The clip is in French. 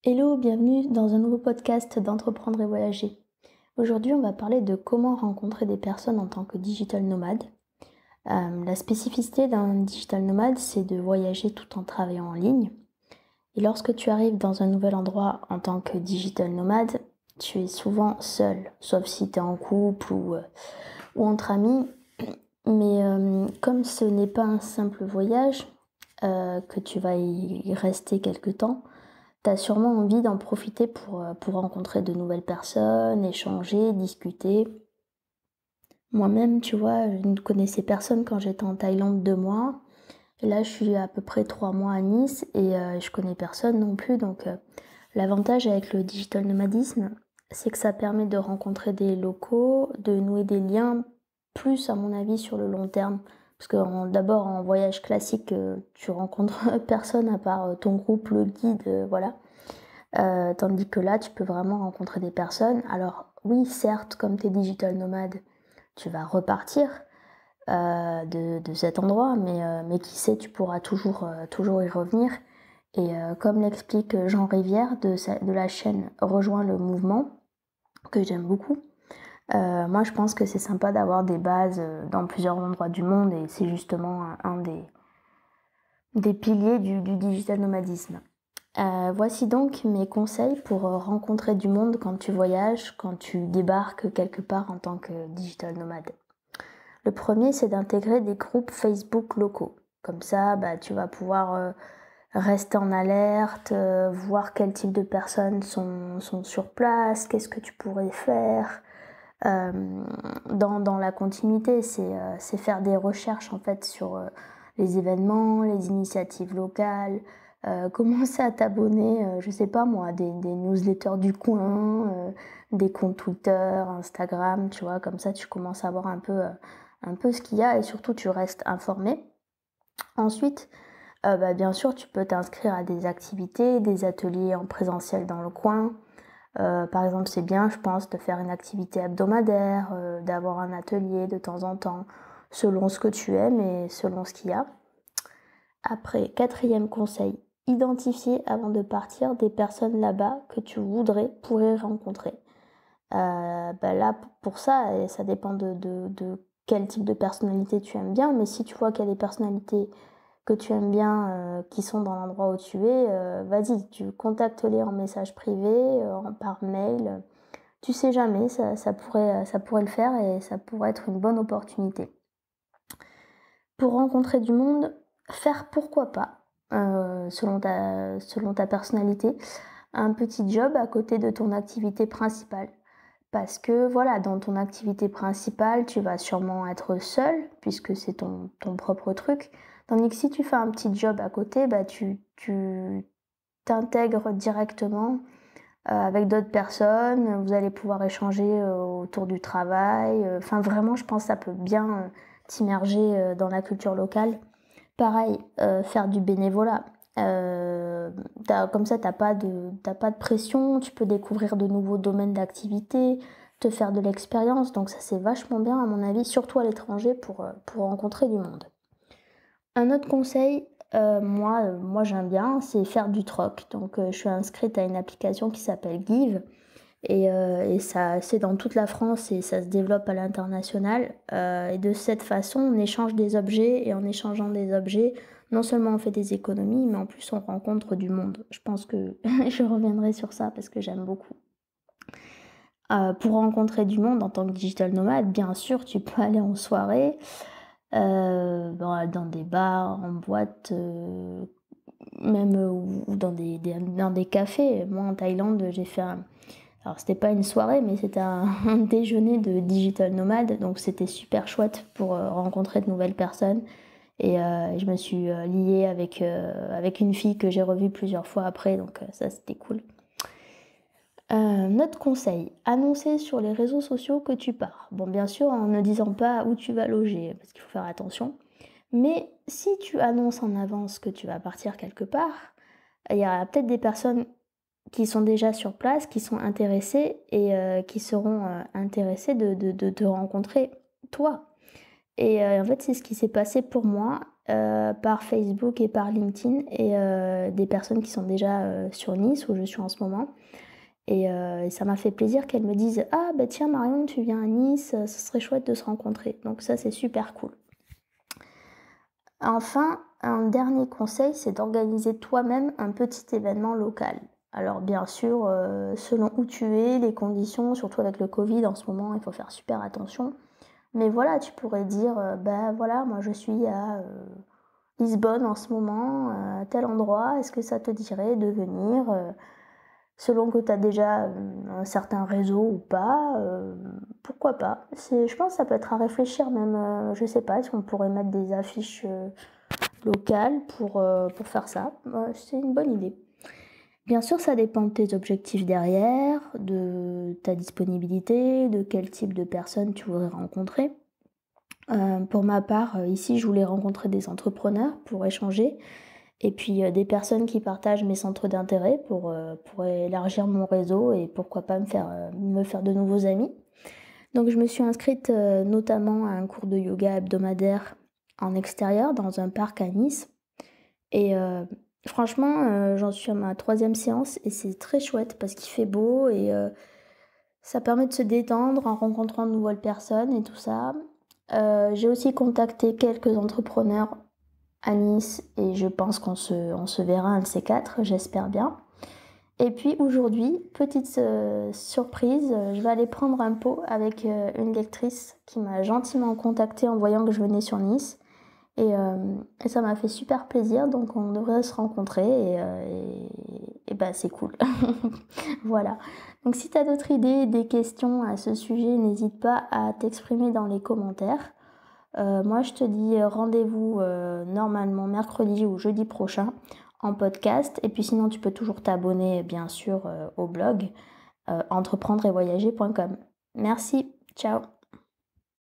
Hello, bienvenue dans un nouveau podcast d'Entreprendre et Voyager. Aujourd'hui, on va parler de comment rencontrer des personnes en tant que digital nomade. La spécificité d'un digital nomade, c'est de voyager tout en travaillant en ligne. Et lorsque tu arrives dans un nouvel endroit en tant que digital nomade, tu es souvent seul, sauf si tu es en couple ou entre amis. Mais comme ce n'est pas un simple voyage, que tu vas y rester quelque temps, tu as sûrement envie d'en profiter pour rencontrer de nouvelles personnes, échanger, discuter. Moi-même, tu vois, je ne connaissais personne quand j'étais en Thaïlande 2 mois. Et là, je suis à peu près 3 mois à Nice et je connais personne non plus. Donc, l'avantage avec le digital nomadisme, c'est que ça permet de rencontrer des locaux, de nouer des liens, plus à mon avis sur le long terme. Parce que d'abord, en voyage classique, tu rencontres personne à part ton groupe, le guide, voilà. Tandis que là, tu peux vraiment rencontrer des personnes. Alors oui, certes, comme tu es digital nomade, tu vas repartir de cet endroit, mais qui sait, tu pourras toujours y revenir. Et comme l'explique Jean Rivière de la chaîne Rejoins le mouvement, que j'aime beaucoup, moi je pense que c'est sympa d'avoir des bases dans plusieurs endroits du monde et c'est justement un des piliers du digital nomadisme. Voici donc mes conseils pour rencontrer du monde quand tu voyages, quand tu débarques quelque part en tant que digital nomade. Le premier, c'est d'intégrer des groupes Facebook locaux. Comme ça, tu vas pouvoir rester en alerte, voir quel type de personnes sont sur place, qu'est-ce que tu pourrais faire. Dans la continuité, c'est faire des recherches en fait sur les événements, les initiatives locales, commencer à t'abonner, je sais pas moi, des newsletters du coin, des comptes Twitter, Instagram, tu vois, comme ça tu commences à voir un peu ce qu'il y a et surtout tu restes informé. Ensuite, bien sûr, tu peux t'inscrire à des activités, des ateliers en présentiel dans le coin. Par exemple, c'est bien, je pense, de faire une activité hebdomadaire, d'avoir un atelier de temps en temps, selon ce que tu aimes et selon ce qu'il y a. Après, quatrième conseil, identifier avant de partir des personnes là-bas que tu pourrais rencontrer. Là, pour ça, et ça dépend de quel type de personnalité tu aimes bien, mais si tu vois qu'il y a des personnalités que tu aimes bien, qui sont dans l'endroit où tu es, vas-y, tu contactes-les en message privé, par mail. Tu sais jamais, ça pourrait le faire et ça pourrait être une bonne opportunité. Pour rencontrer du monde, faire pourquoi pas, selon ta personnalité, un petit job à côté de ton activité principale. Parce que voilà, dans ton activité principale, tu vas sûrement être seul, puisque c'est ton propre truc. Tandis que si tu fais un petit job à côté, tu t'intègres directement avec d'autres personnes. Vous allez pouvoir échanger autour du travail. Enfin, vraiment, je pense que ça peut bien t'immerger dans la culture locale. Pareil, faire du bénévolat. Comme ça, t'as pas de pression, tu peux découvrir de nouveaux domaines d'activité, te faire de l'expérience. Donc ça, c'est vachement bien à mon avis, surtout à l'étranger pour rencontrer du monde. Un autre conseil, moi j'aime bien, c'est faire du troc. Donc je suis inscrite à une application qui s'appelle Give et ça, c'est dans toute la France et ça se développe à l'international. Et de cette façon, on échange des objets et en échangeant des objets, non seulement on fait des économies, mais en plus on rencontre du monde. Je pense que je reviendrai sur ça parce que j'aime beaucoup. Pour rencontrer du monde en tant que digital nomade, bien sûr, tu peux aller en soirée, dans des bars, en boîte, même ou dans des cafés. Moi, en Thaïlande, j'ai fait alors c'était pas une soirée, mais c'était un déjeuner de digital nomade, donc c'était super chouette pour rencontrer de nouvelles personnes. Et je me suis liée avec une fille que j'ai revue plusieurs fois après, donc ça c'était cool. Notre conseil, annoncer sur les réseaux sociaux que tu pars. Bon, bien sûr, en ne disant pas où tu vas loger, parce qu'il faut faire attention. Mais si tu annonces en avance que tu vas partir quelque part, il y a peut-être des personnes qui sont déjà sur place, qui sont intéressées et qui seront intéressées de te rencontrer toi. Et en fait, c'est ce qui s'est passé pour moi, par Facebook et par LinkedIn et des personnes qui sont déjà, sur Nice où je suis en ce moment et ça m'a fait plaisir qu'elles me disent: «Ah bah tiens Marion, tu viens à Nice, ce serait chouette de se rencontrer». Donc ça, c'est super cool. Enfin, un dernier conseil, c'est d'organiser toi-même un petit événement local. Alors bien sûr, selon où tu es, les conditions, surtout avec le Covid en ce moment, il faut faire super attention. Mais voilà, tu pourrais dire, bah, voilà, moi je suis à, Lisbonne en ce moment, à tel endroit, est-ce que ça te dirait de venir? Selon que tu as déjà, un certain réseau ou pas, pourquoi pas? Je pense que ça peut être à réfléchir même, je sais pas, si on pourrait mettre des affiches, locales pour faire ça. C'est une bonne idée. Bien sûr, ça dépend de tes objectifs derrière, de ta disponibilité, de quel type de personnes tu voudrais rencontrer. Pour ma part, ici, je voulais rencontrer des entrepreneurs pour échanger et puis, des personnes qui partagent mes centres d'intérêt pour élargir mon réseau et pourquoi pas me faire de nouveaux amis. Donc je me suis inscrite, notamment à un cours de yoga hebdomadaire en extérieur dans un parc à Nice et franchement, j'en suis à ma troisième séance et c'est très chouette parce qu'il fait beau et ça permet de se détendre en rencontrant de nouvelles personnes et tout ça. J'ai aussi contacté quelques entrepreneurs à Nice et je pense qu'on se verra un de ces 4, j'espère bien. Et puis aujourd'hui, petite, surprise, je vais aller prendre un pot avec, une lectrice qui m'a gentiment contactée en voyant que je venais sur Nice et ça m'a fait super plaisir donc on devrait se rencontrer et bah, c'est cool. Voilà. Donc si tu as d'autres idées, des questions à ce sujet, n'hésite pas à t'exprimer dans les commentaires. Moi, je te dis rendez-vous normalement mercredi ou jeudi prochain en podcast. Et puis sinon, tu peux toujours t'abonner, bien sûr, au blog entreprendre et voyager.com. Merci, ciao!